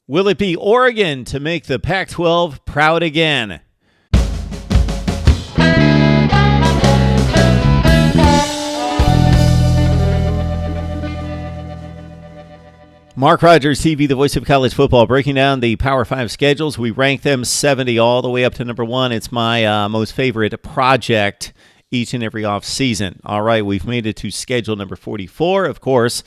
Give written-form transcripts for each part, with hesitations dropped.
Will it be Oregon to make the Pac-12 proud again? Mark Rogers TV, the voice of college football, breaking down the Power 5 schedules. We rank them 70 all the way up to number 1. It's my most favorite project each and every offseason. All right, we've made it to schedule number 44. Of course,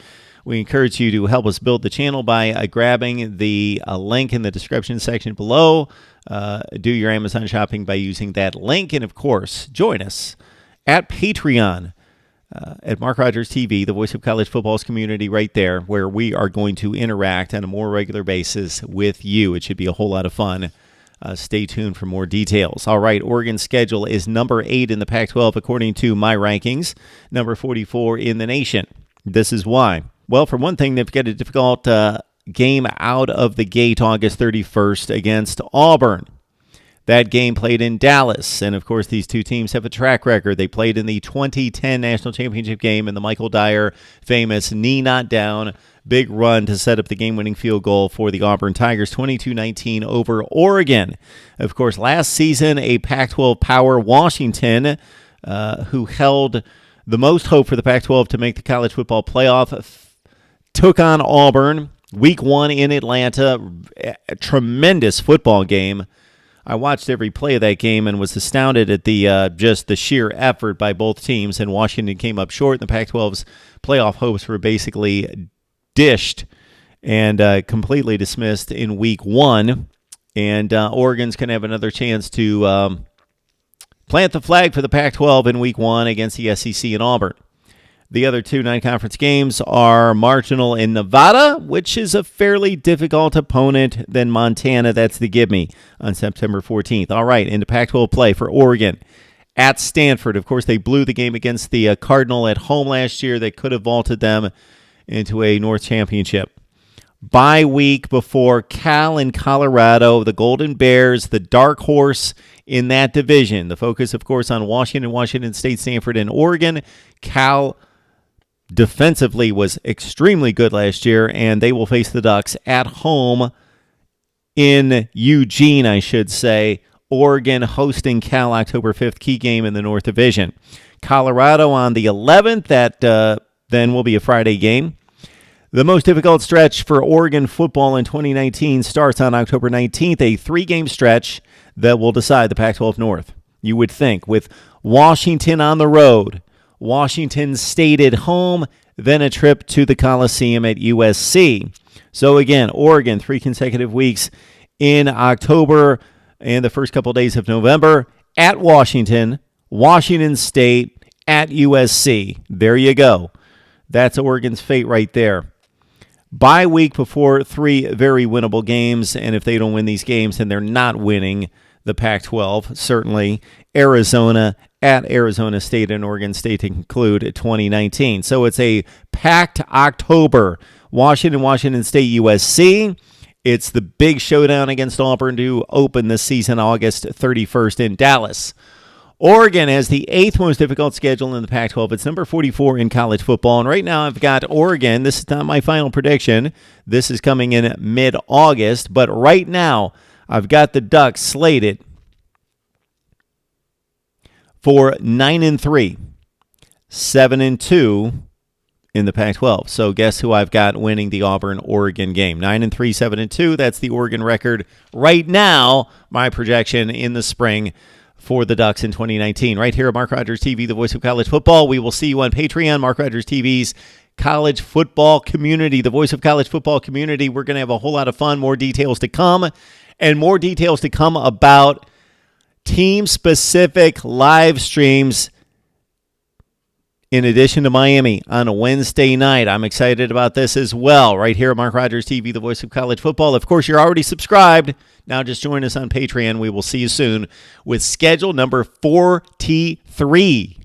we encourage you to help us build the channel by grabbing the link in the description section below. Do your Amazon shopping by using that link. And, of course, join us at Patreon. At Mark Rogers TV, the voice of college football's community right there, where we are going to interact on a more regular basis with you. It should be a whole lot of fun. Stay tuned for more details. All right, Oregon's schedule is number 8 in the Pac-12 according to my rankings, number 44 in the nation. This is why. Well, for one thing, they've got a difficult game out of the gate August 31st against Auburn. That game played in Dallas, and of course these two teams have a track record. They played in the 2010 National Championship game in the Michael Dyer famous knee not down, big run to set up the game-winning field goal for the Auburn Tigers, 22-19 over Oregon. Of course, last season, a Pac-12 power, Washington, who held the most hope for the Pac-12 to make the college football playoff, took on Auburn, week 1 in Atlanta, a tremendous football game. I watched every play of that game and was astounded at the just the sheer effort by both teams, and Washington came up short, and the Pac-12's playoff hopes were basically dished and completely dismissed in week 1, and Oregon's going to have another chance to plant the flag for the Pac-12 in week 1 against the SEC and Auburn. The other two non-conference games are marginal in Nevada, which is a fairly difficult opponent, than Montana. That's the gimme on September 14th. All right, into Pac-12 play for Oregon at Stanford. Of course, they blew the game against the Cardinal at home last year. They could have vaulted them into a North Championship. Bye week before Cal and Colorado, the Golden Bears, the dark horse in that division. The focus, of course, on Washington State, Stanford, and Oregon. Cal defensively was extremely good last year, and they will face the Ducks at home in Eugene, I should say. Oregon hosting Cal October 5th, key game in the North Division. Colorado on the 11th, that then will be a Friday game. The most difficult stretch for Oregon football in 2019 starts on October 19th, a 3-game stretch that will decide the Pac-12 North. You would think, with Washington on the road, Washington State at home, then a trip to the Coliseum at USC. So again, Oregon, 3 consecutive weeks in October and the first couple days of November at Washington, Washington State, at USC. There you go. That's Oregon's fate right there. Bye week before 3 very winnable games, and if they don't win these games, then they're not winning the Pac-12. Certainly Arizona at Arizona State and Oregon State to conclude 2019. So it's a packed October. Washington State, USC. It's the big showdown against Auburn to open this season August 31st in Dallas. Oregon has the 8th most difficult schedule in the Pac-12. It's number 44 in college football. And right now I've got Oregon. This is not my final prediction. This is coming in mid-August. But right now I've got the Ducks slated for 9-3, 7-2 in the Pac-12. So guess who I've got winning the Auburn-Oregon game? 9-3, 7-2. That's the Oregon record right now. My projection in the spring for the Ducks in 2019. Right here at Mark Rogers TV, the voice of college football. We will see you on Patreon, Mark Rogers TV's college football community, the voice of college football community. We're going to have a whole lot of fun, more details to come, and more details to come about team-specific live streams in addition to Miami on a Wednesday night. I'm excited about this as well. Right here at Mark Rogers TV, the voice of college football. Of course, you're already subscribed. Now just join us on Patreon. We will see you soon with schedule number 43.